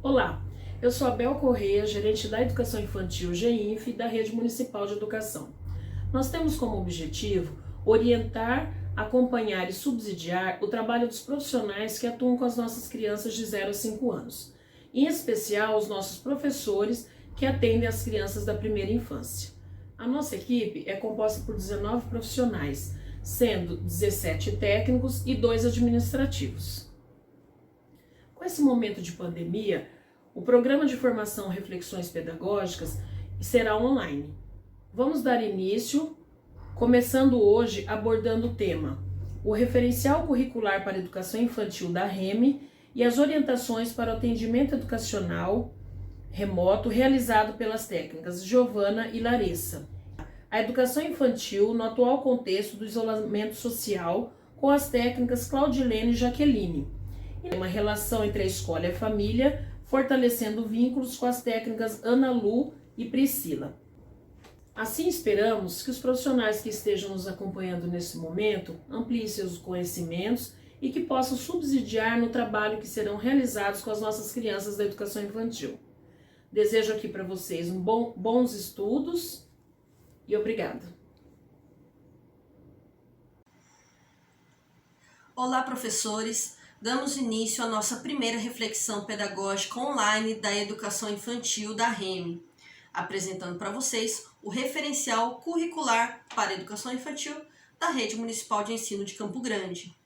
Olá, eu sou a Bel Correia, gerente da Educação Infantil GINF da Rede Municipal de Educação. Nós temos como objetivo orientar, acompanhar e subsidiar o trabalho dos profissionais que atuam com as nossas crianças de 0 a 5 anos, em especial os nossos professores que atendem as crianças da primeira infância. A nossa equipe é composta por 19 profissionais, sendo 17 técnicos e 2 administrativos. Com esse momento de pandemia, o programa de formação Reflexões Pedagógicas será online. Vamos dar início, começando hoje abordando o tema: o referencial curricular para a educação infantil da REME e as orientações para o atendimento educacional remoto realizado pelas técnicas Giovana e Larissa. A educação infantil no atual contexto do isolamento social com as técnicas Claudilene e Jaqueline. Uma relação entre a escola e a família, fortalecendo vínculos com as técnicas Ana Lu e Priscila. Assim, esperamos que os profissionais que estejam nos acompanhando nesse momento ampliem seus conhecimentos e que possam subsidiar no trabalho que serão realizados com as nossas crianças da educação infantil. Desejo aqui para vocês bons estudos e obrigada. Olá, professores! Damos início à nossa primeira reflexão pedagógica online da educação infantil da REME, apresentando para vocês o referencial curricular para a educação infantil da Rede Municipal de Ensino de Campo Grande.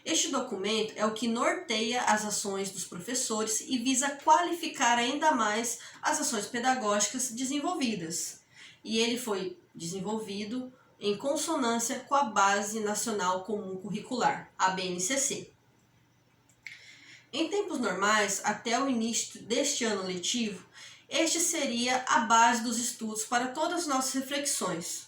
Este documento é o que norteia as ações dos professores e visa qualificar ainda mais as ações pedagógicas desenvolvidas. E ele foi desenvolvido em consonância com a Base Nacional Comum Curricular, a BNCC. Em tempos normais, até o início deste ano letivo, este seria a base dos estudos para todas as nossas reflexões.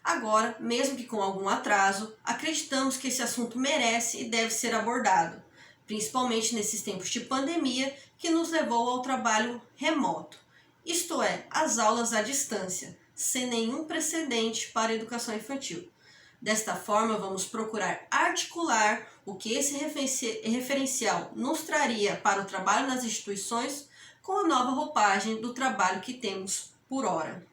Agora, mesmo que com algum atraso, acreditamos que esse assunto merece e deve ser abordado, principalmente nesses tempos de pandemia que nos levou ao trabalho remoto, isto é, as aulas à distância, sem nenhum precedente para a educação infantil. Desta forma, vamos procurar articular o que esse referencial nos traria para o trabalho nas instituições com a nova roupagem do trabalho que temos por hora.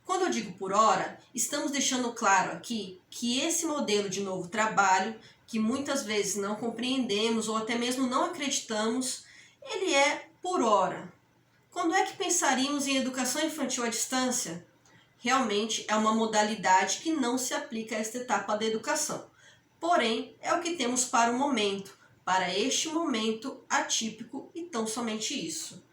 Quando eu digo por hora, estamos deixando claro aqui que esse modelo de novo trabalho, que muitas vezes não compreendemos ou até mesmo não acreditamos, ele é por hora. Quando é que pensaríamos em educação infantil à distância? Realmente é uma modalidade que não se aplica a esta etapa da educação. Porém, é o que temos para o momento, para este momento atípico e tão somente isso.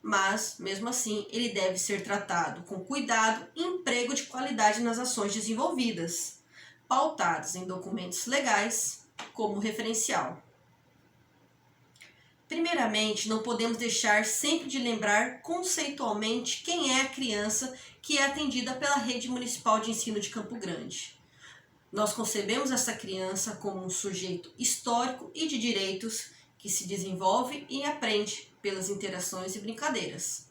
Mas, mesmo assim, ele deve ser tratado com cuidado e emprego de qualidade nas ações desenvolvidas, pautadas em documentos legais como referencial. Primeiramente, não podemos deixar sempre de lembrar conceitualmente quem é a criança que é atendida pela Rede Municipal de Ensino de Campo Grande. Nós concebemos essa criança como um sujeito histórico e de direitos que se desenvolve e aprende pelas interações e brincadeiras.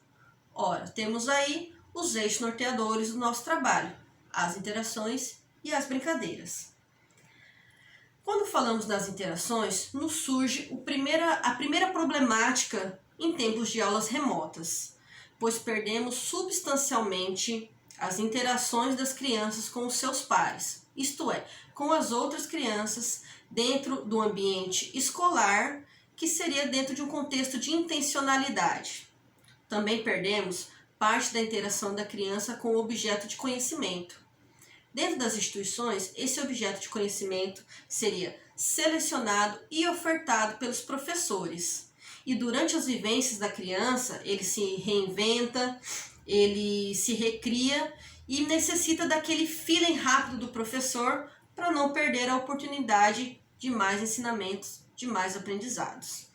Ora, temos aí os eixos norteadores do nosso trabalho, as interações e as brincadeiras. Quando falamos das interações, nos surge a primeira problemática em tempos de aulas remotas, pois perdemos substancialmente as interações das crianças com os seus pares, isto é, com as outras crianças dentro do ambiente escolar, que seria dentro de um contexto de intencionalidade. Também perdemos parte da interação da criança com o objeto de conhecimento. Dentro das instituições, esse objeto de conhecimento seria selecionado e ofertado pelos professores. E durante as vivências da criança, ele se reinventa, ele se recria e necessita daquele feeling rápido do professor para não perder a oportunidade de mais ensinamentos, de mais aprendizados.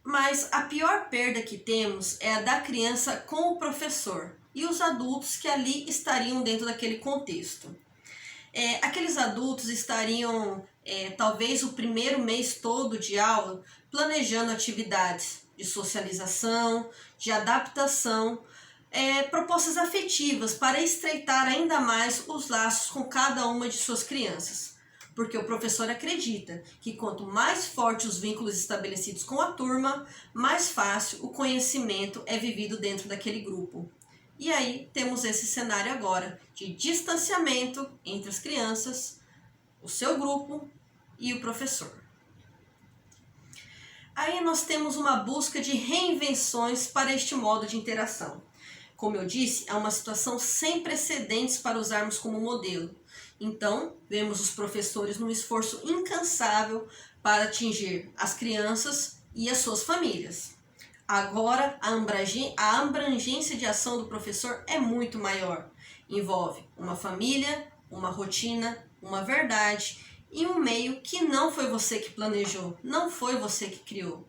Mas a pior perda que temos é a da criança com o professor e os adultos que ali estariam dentro daquele contexto. Aqueles adultos estariam, talvez o primeiro mês todo de aula, planejando atividades de socialização, de adaptação, propostas afetivas para estreitar ainda mais os laços com cada uma de suas crianças. porque o professor acredita que quanto mais fortes os vínculos estabelecidos com a turma, mais fácil o conhecimento é vivido dentro daquele grupo. E aí temos esse cenário agora de distanciamento entre as crianças, o seu grupo e o professor. Aí nós temos uma busca de reinvenções para este modo de interação. Como eu disse, é uma situação sem precedentes para usarmos como modelo. Então, vemos os professores num esforço incansável para atingir as crianças e as suas famílias. Agora, a abrangência de ação do professor é muito maior. Envolve uma família, uma rotina, uma verdade e um meio que não foi você que planejou, não foi você que criou.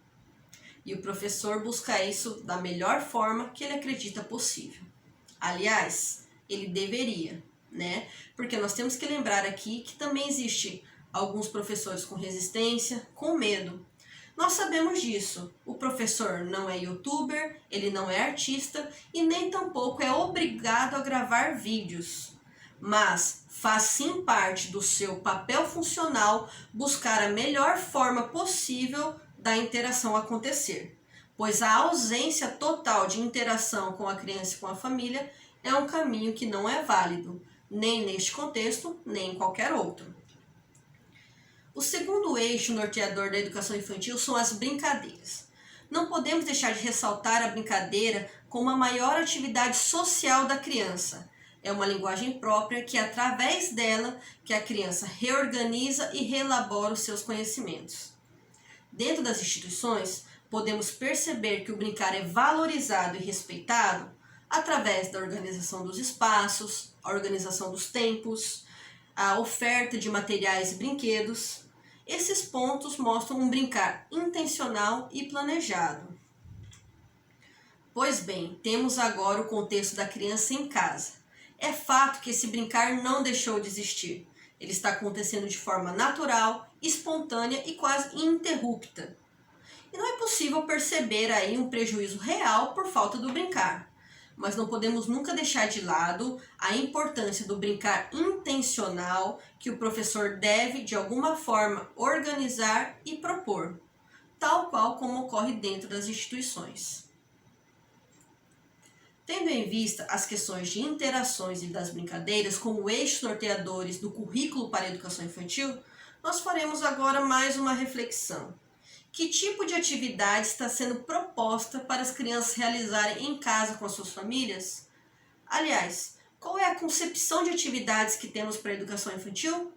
E o professor busca isso da melhor forma que ele acredita possível. Aliás, ele deveria, né? Porque nós temos que lembrar aqui que também existe alguns professores com resistência, com medo. Nós sabemos disso. O professor não é youtuber, ele não é artista e nem tampouco é obrigado a gravar vídeos. Mas faz sim parte do seu papel funcional buscar a melhor forma possível da interação acontecer, pois a ausência total de interação com a criança e com a família é um caminho que não é válido, nem neste contexto, nem em qualquer outro. O segundo eixo norteador da educação infantil são as brincadeiras. Não podemos deixar de ressaltar a brincadeira como a maior atividade social da criança. É uma linguagem própria que é através dela que a criança reorganiza e reelabora os seus conhecimentos. Dentro das instituições, podemos perceber que o brincar é valorizado e respeitado através da organização dos espaços, a organização dos tempos, a oferta de materiais e brinquedos. Esses pontos mostram um brincar intencional e planejado. Pois bem, temos agora o contexto da criança em casa. É fato que esse brincar não deixou de existir. Ele está acontecendo de forma natural, espontânea e quase ininterrupta. E não é possível perceber aí um prejuízo real por falta do brincar. Mas não podemos nunca deixar de lado a importância do brincar intencional que o professor deve, de alguma forma, organizar e propor, tal qual como ocorre dentro das instituições. Tendo em vista as questões de interações e das brincadeiras como eixos norteadores do currículo para a educação infantil, nós faremos agora mais uma reflexão. Que tipo de atividade está sendo proposta para as crianças realizarem em casa com as suas famílias? Aliás, qual é a concepção de atividades que temos para a educação infantil?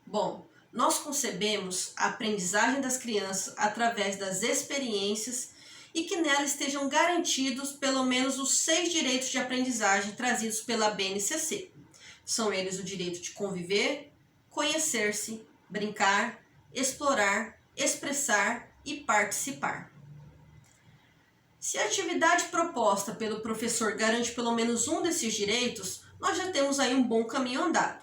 Bom, nós concebemos a aprendizagem das crianças através das experiências e que nela estejam garantidos pelo menos os 6 direitos de aprendizagem trazidos pela BNCC. São eles o direito de conviver, conhecer-se, brincar, explorar, expressar e participar. Se a atividade proposta pelo professor garante pelo menos um desses direitos, nós já temos aí um bom caminho andado.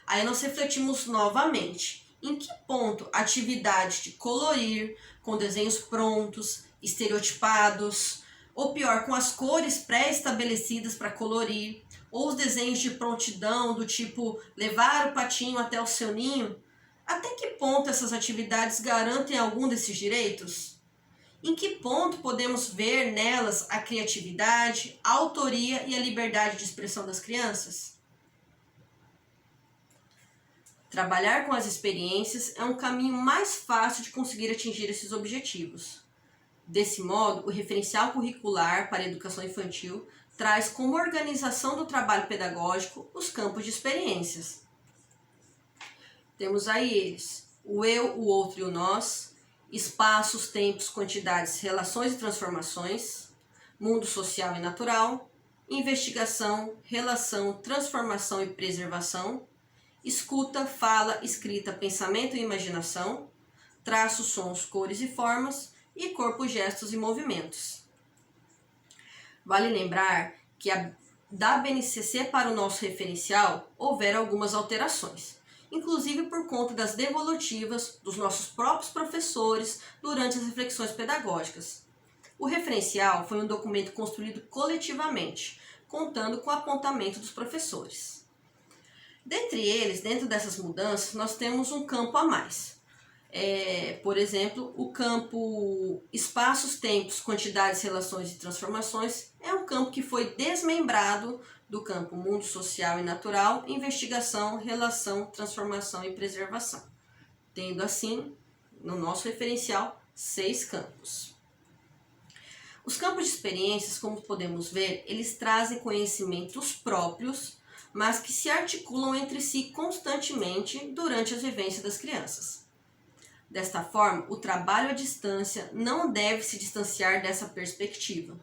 Aí nós refletimos novamente em que ponto a atividade de colorir, com desenhos prontos, estereotipados, ou pior, com as cores pré-estabelecidas para colorir, ou os desenhos de prontidão do tipo levar o patinho até o seu ninho, até que ponto essas atividades garantem algum desses direitos? Em que ponto podemos ver nelas a criatividade, a autoria e a liberdade de expressão das crianças? Trabalhar com as experiências é um caminho mais fácil de conseguir atingir esses objetivos. Desse modo, o referencial curricular para a educação infantil traz como organização do trabalho pedagógico os campos de experiências. Temos aí eles, o eu, o outro e o nós, espaços, tempos, quantidades, relações e transformações, mundo social e natural, investigação, relação, transformação e preservação, escuta, fala, escrita, pensamento e imaginação, traços, sons, cores e formas, e corpo, gestos e movimentos. Vale lembrar que da BNCC para o nosso referencial houveram algumas alterações, inclusive por conta das devolutivas dos nossos próprios professores durante as reflexões pedagógicas. O referencial foi um documento construído coletivamente, contando com o apontamento dos professores. Dentre eles, dentro dessas mudanças, nós temos um campo a mais. Por exemplo, o campo espaços, tempos, quantidades, relações e transformações é um campo que foi desmembrado do campo mundo social e natural, investigação, relação, transformação e preservação, tendo assim, no nosso referencial, 6 campos. Os campos de experiências, como podemos ver, eles trazem conhecimentos próprios, mas que se articulam entre si constantemente durante as vivências das crianças. Desta forma, o trabalho à distância não deve se distanciar dessa perspectiva,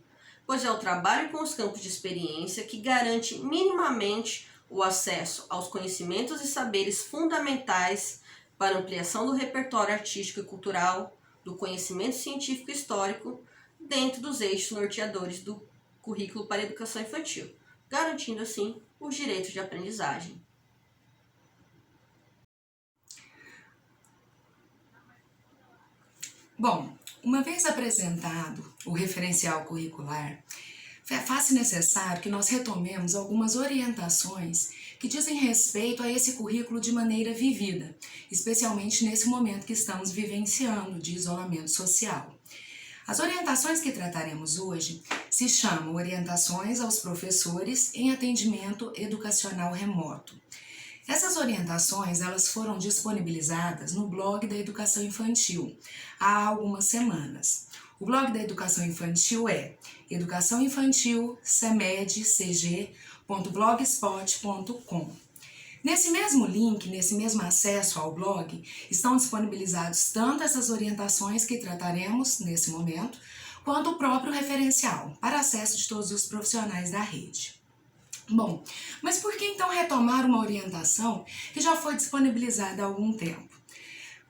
pois é o trabalho com os campos de experiência que garante minimamente o acesso aos conhecimentos e saberes fundamentais para ampliação do repertório artístico e cultural, do conhecimento científico e histórico, dentro dos eixos norteadores do currículo para a educação infantil, garantindo assim os direitos de aprendizagem. Bom, uma vez apresentado o referencial curricular, faz-se necessário que nós retomemos algumas orientações que dizem respeito a esse currículo de maneira vivida, especialmente nesse momento que estamos vivenciando de isolamento social. As orientações que trataremos hoje se chamam Orientações aos Professores em Atendimento Educacional Remoto. Essas orientações elas foram disponibilizadas no blog da Educação Infantil há algumas semanas. O blog da Educação Infantil é educaçãoinfantilcmedcg.blogspot.com. Nesse mesmo link, nesse mesmo acesso ao blog, estão disponibilizados tanto essas orientações que trataremos nesse momento, quanto o próprio referencial para acesso de todos os profissionais da rede. Bom, mas por que então retomar uma orientação que já foi disponibilizada há algum tempo?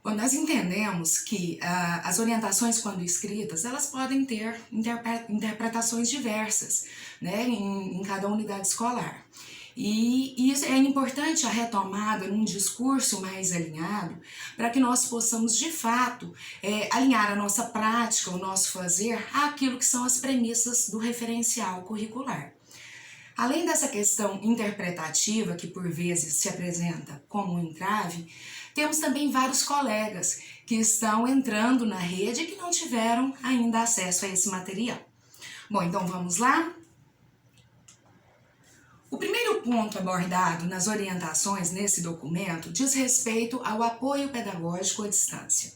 Bom, nós entendemos que as orientações, quando escritas, elas podem ter interpretações diversas, né, em cada unidade escolar. E isso é importante a retomada num discurso mais alinhado para que nós possamos, de fato, alinhar a nossa prática, o nosso fazer, àquilo que são as premissas do referencial curricular. Além dessa questão interpretativa, que por vezes se apresenta como um entrave, temos também vários colegas que estão entrando na rede e que não tiveram ainda acesso a esse material. Bom, então vamos lá? O primeiro ponto abordado nas orientações nesse documento diz respeito ao apoio pedagógico à distância.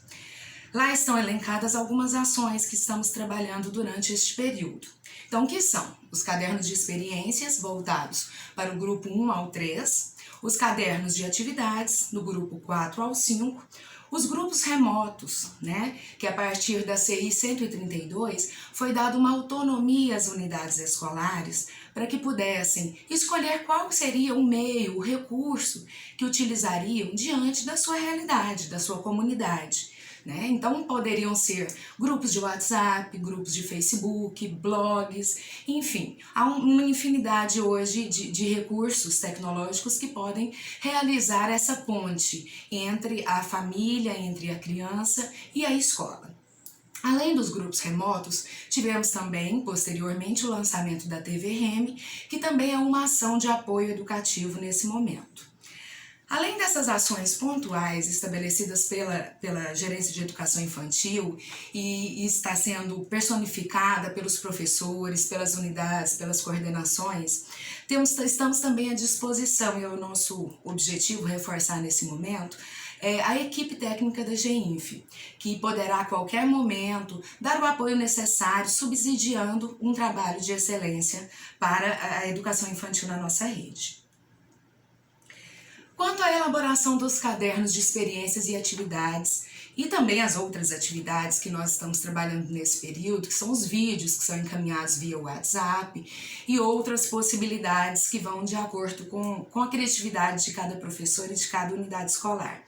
Lá estão elencadas algumas ações que estamos trabalhando durante este período. Então, o que são? Os cadernos de experiências voltados para o grupo 1 ao 3, os cadernos de atividades do grupo 4 ao 5, os grupos remotos, né, que a partir da CI 132 foi dada uma autonomia às unidades escolares para que pudessem escolher qual seria o meio, o recurso que utilizariam diante da sua realidade, da sua comunidade. Né? Então poderiam ser grupos de WhatsApp, grupos de Facebook, blogs, enfim, há uma infinidade hoje de recursos tecnológicos que podem realizar essa ponte entre a família, entre a criança e a escola. Além dos grupos remotos, tivemos também, posteriormente, o lançamento da TV Remy, que também é uma ação de apoio educativo nesse momento. Além dessas ações pontuais estabelecidas pela Gerência de Educação Infantil e está sendo personificada pelos professores, pelas unidades, pelas coordenações, estamos também à disposição, e é o nosso objetivo reforçar nesse momento, a equipe técnica da GEINF, que poderá a qualquer momento dar o apoio necessário, subsidiando um trabalho de excelência para a educação infantil na nossa rede. Quanto à elaboração dos cadernos de experiências e atividades, e também as outras atividades que nós estamos trabalhando nesse período, que são os vídeos que são encaminhados via WhatsApp e outras possibilidades que vão de acordo com a criatividade de cada professor e de cada unidade escolar.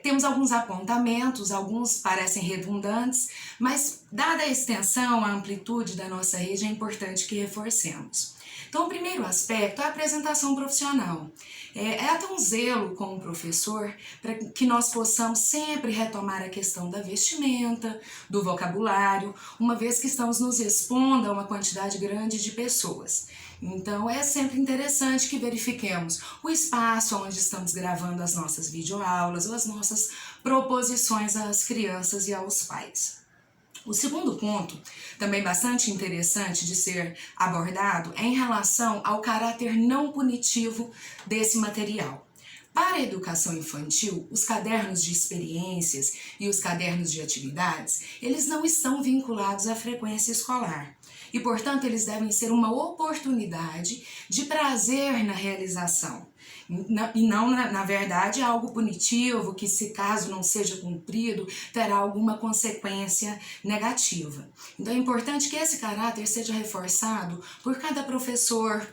Temos alguns apontamentos, alguns parecem redundantes, mas dada a extensão, a amplitude da nossa rede, é importante que reforcemos. Então, o primeiro aspecto é a apresentação profissional. É até um zelo com o professor para que nós possamos sempre retomar a questão da vestimenta, do vocabulário, uma vez que estamos nos expondo a uma quantidade grande de pessoas. Então, é sempre interessante que verifiquemos o espaço onde estamos gravando as nossas videoaulas ou as nossas proposições às crianças e aos pais. O segundo ponto, também bastante interessante de ser abordado, é em relação ao caráter não punitivo desse material. Para a educação infantil, os cadernos de experiências e os cadernos de atividades, eles não estão vinculados à frequência escolar. E, portanto, eles devem ser uma oportunidade de prazer na realização. E não, na verdade, algo punitivo que, se caso não seja cumprido, terá alguma consequência negativa. Então é importante que esse caráter seja reforçado por cada professor,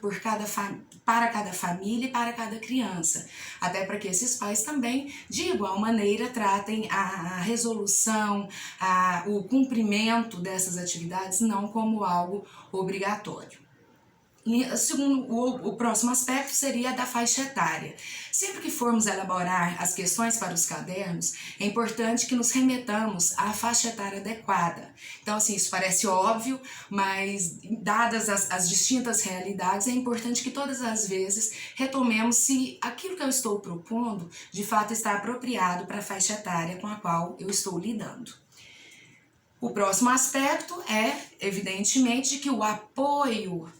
para cada família e para cada criança, até para que esses pais também, de igual maneira, tratem a resolução, o cumprimento dessas atividades não como algo obrigatório. O próximo aspecto seria a da faixa etária. Sempre que formos elaborar as questões para os cadernos, é importante que nos remetamos à faixa etária adequada. Então, assim, isso parece óbvio, mas dadas as distintas realidades, é importante que todas as vezes retomemos se aquilo que eu estou propondo, de fato, está apropriado para a faixa etária com a qual eu estou lidando. O próximo aspecto é, evidentemente, que o apoio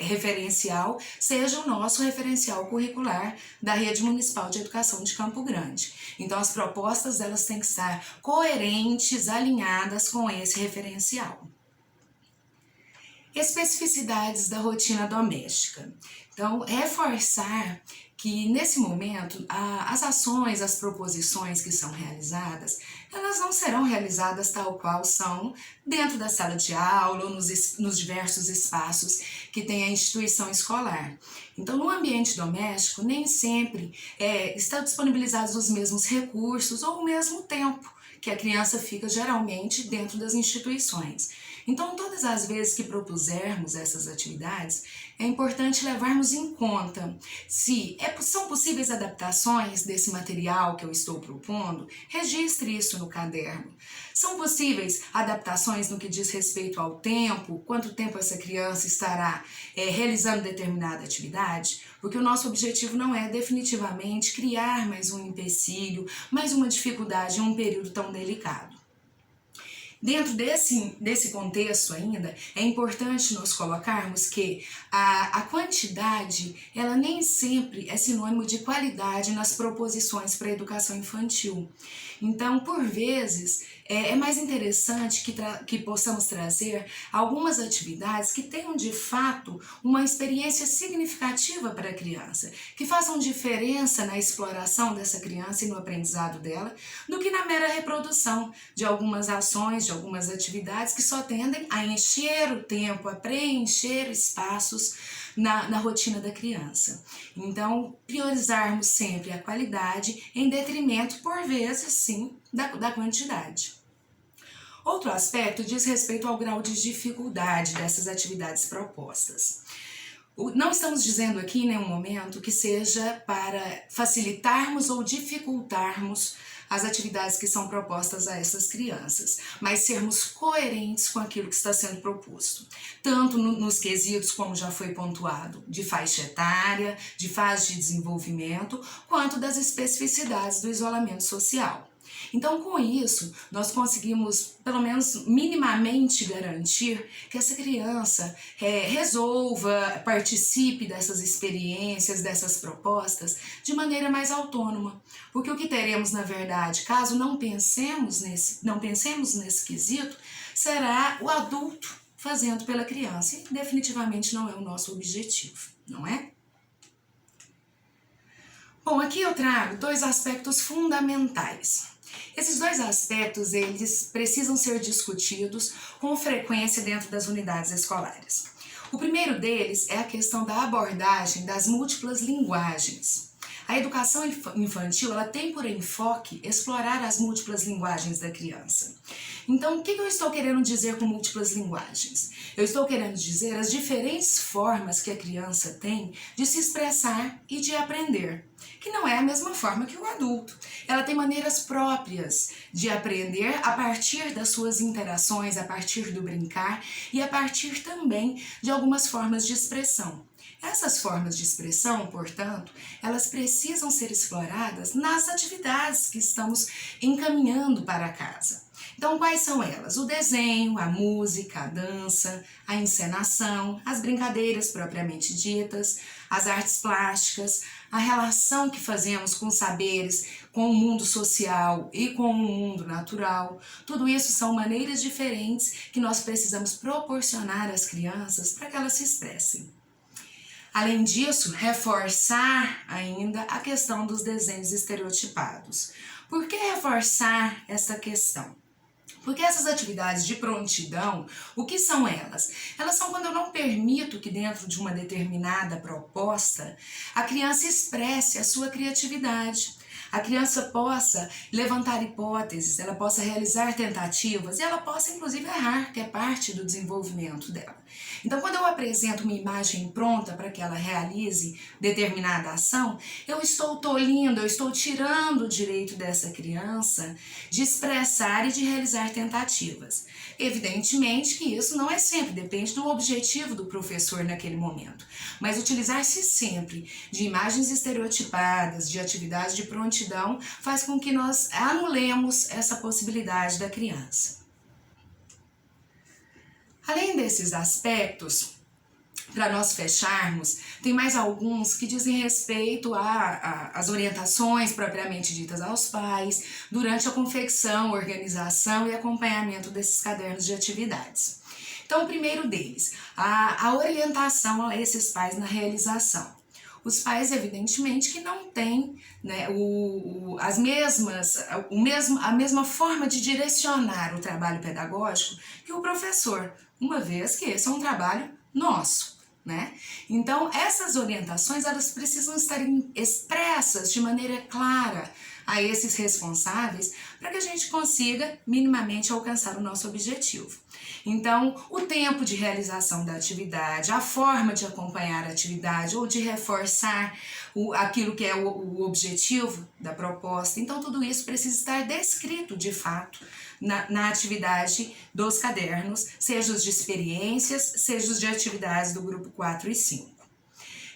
referencial seja o nosso referencial curricular da Rede Municipal de Educação de Campo Grande. Então, as propostas elas têm que estar coerentes, alinhadas com esse referencial. Especificidades da rotina doméstica. Então, reforçar que nesse momento as ações, as proposições que são realizadas, elas não serão realizadas tal qual são dentro da sala de aula ou nos diversos espaços que tem a instituição escolar. Então, no ambiente doméstico, nem sempre estão disponibilizados os mesmos recursos ou o mesmo tempo que a criança fica geralmente dentro das instituições. Então, todas as vezes que propusermos essas atividades, é importante levarmos em conta se são possíveis adaptações desse material que eu estou propondo, registre isso no caderno. São possíveis adaptações no que diz respeito ao tempo, quanto tempo essa criança estará realizando determinada atividade, porque o nosso objetivo não é definitivamente criar mais um empecilho, mais uma dificuldade em um período tão delicado. Dentro desse contexto ainda, é importante nós colocarmos que a quantidade, ela nem sempre é sinônimo de qualidade nas proposições para a educação infantil. Então, por vezes, é mais interessante que possamos trazer algumas atividades que tenham, de fato, uma experiência significativa para a criança, que façam diferença na exploração dessa criança e no aprendizado dela, do que na mera reprodução de algumas ações, de algumas atividades que só tendem a encher o tempo, a preencher espaços na rotina da criança. Então, priorizarmos sempre a qualidade em detrimento, por vezes, sim, da quantidade. Outro aspecto diz respeito ao grau de dificuldade dessas atividades propostas. Não estamos dizendo aqui em nenhum momento que seja para facilitarmos ou dificultarmos as atividades que são propostas a essas crianças, mas sermos coerentes com aquilo que está sendo proposto, tanto nos quesitos, como já foi pontuado, de faixa etária, de fase de desenvolvimento, quanto das especificidades do isolamento social. Então, com isso, nós conseguimos, pelo menos minimamente, garantir que essa criança resolva, participe dessas experiências, dessas propostas, de maneira mais autônoma. Porque o que teremos, na verdade, caso não pensemos nesse quesito, será o adulto fazendo pela criança. E definitivamente não é o nosso objetivo, não é? Bom, aqui eu trago dois aspectos fundamentais. Esses dois aspectos, eles precisam ser discutidos com frequência dentro das unidades escolares. O primeiro deles é a questão da abordagem das múltiplas linguagens. A educação infantil, ela tem por enfoque explorar as múltiplas linguagens da criança. Então, o que eu estou querendo dizer com múltiplas linguagens? Eu estou querendo dizer as diferentes formas que a criança tem de se expressar e de aprender, que não é a mesma forma que o adulto. Ela tem maneiras próprias de aprender a partir das suas interações, a partir do brincar e a partir também de algumas formas de expressão. Essas formas de expressão, portanto, elas precisam ser exploradas nas atividades que estamos encaminhando para casa. Então, quais são elas? O desenho, a música, a dança, a encenação, as brincadeiras propriamente ditas, as artes plásticas, a relação que fazemos com os saberes, com o mundo social e com o mundo natural. Tudo isso são maneiras diferentes que nós precisamos proporcionar às crianças para que elas se expressem. Além disso, reforçar ainda a questão dos desenhos estereotipados. Por que reforçar essa questão? Porque essas atividades de prontidão, o que são elas? Elas são quando eu não permito que dentro de uma determinada proposta a criança expresse a sua criatividade. A criança possa levantar hipóteses, ela possa realizar tentativas e ela possa inclusive errar, que é parte do desenvolvimento dela. Então, quando eu apresento uma imagem pronta para que ela realize determinada ação, eu estou tolhindo, eu estou tirando o direito dessa criança de expressar e de realizar tentativas. Evidentemente que isso não é sempre, depende do objetivo do professor naquele momento. Mas utilizar-se sempre de imagens estereotipadas, de atividades de prontidão, faz com que nós anulemos essa possibilidade da criança. Além desses aspectos, para nós fecharmos, tem mais alguns que dizem respeito às orientações propriamente ditas aos pais durante a confecção, organização e acompanhamento desses cadernos de atividades. Então, o primeiro deles, a orientação a esses pais na realização. Os pais, evidentemente, que não têm, né, a mesma forma de direcionar o trabalho pedagógico que o professor, uma vez que esse é um trabalho nosso, né? Então, essas orientações, elas precisam estar expressas de maneira clara a esses responsáveis para que a gente consiga minimamente alcançar o nosso objetivo. Então, o tempo de realização da atividade, a forma de acompanhar a atividade ou de reforçar aquilo que é o objetivo da proposta. Então, tudo isso precisa estar descrito de fato na atividade dos cadernos, seja os de experiências, seja os de atividades do grupo 4 e 5.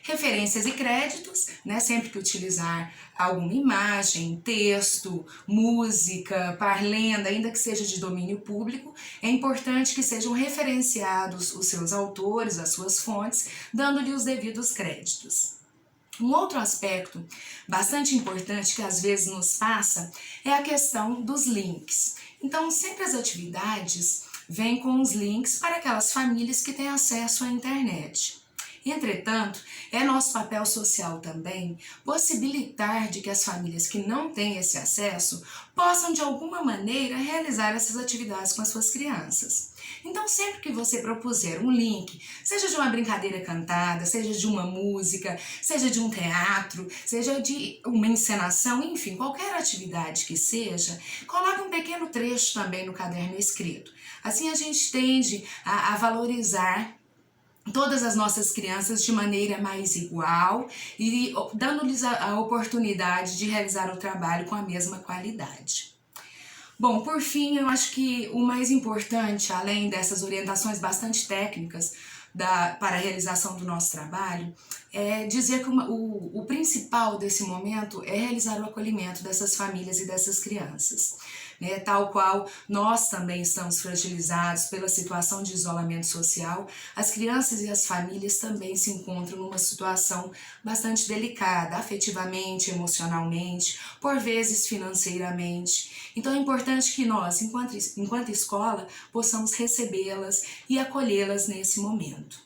Referências e créditos, né? Sempre que utilizar alguma imagem, texto, música, parlenda, ainda que seja de domínio público, é importante que sejam referenciados os seus autores, as suas fontes, dando-lhe os devidos créditos. Um outro aspecto bastante importante que às vezes nos passa é a questão dos links. Então, sempre as atividades vêm com os links para aquelas famílias que têm acesso à internet. Entretanto, é nosso papel social também possibilitar de que as famílias que não têm esse acesso possam de alguma maneira realizar essas atividades com as suas crianças. Então, sempre que você propuser um link, seja de uma brincadeira cantada, seja de uma música, seja de um teatro, seja de uma encenação, enfim, qualquer atividade que seja, coloque um pequeno trecho também no caderno escrito. Assim a gente tende a valorizar todas as nossas crianças de maneira mais igual e dando-lhes a oportunidade de realizar o trabalho com a mesma qualidade. Bom, por fim, eu acho que o mais importante, além dessas orientações bastante técnicas para a realização do nosso trabalho, é dizer que o principal desse momento é realizar o acolhimento dessas famílias e dessas crianças. Né, tal qual nós também estamos fragilizados pela situação de isolamento social, as crianças e as famílias também se encontram numa situação bastante delicada, afetivamente, emocionalmente, por vezes financeiramente. Então é importante que nós, enquanto escola, possamos recebê-las e acolhê-las nesse momento.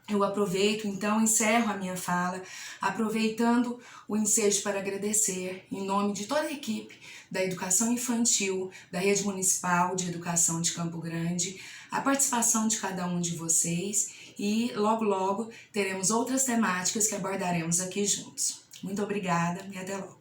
Eu aproveito, então, encerro a minha fala, aproveitando o ensejo para agradecer, em nome de toda a equipe da Educação Infantil, da Rede Municipal de Educação de Campo Grande, a participação de cada um de vocês e logo, logo teremos outras temáticas que abordaremos aqui juntos. Muito obrigada e até logo.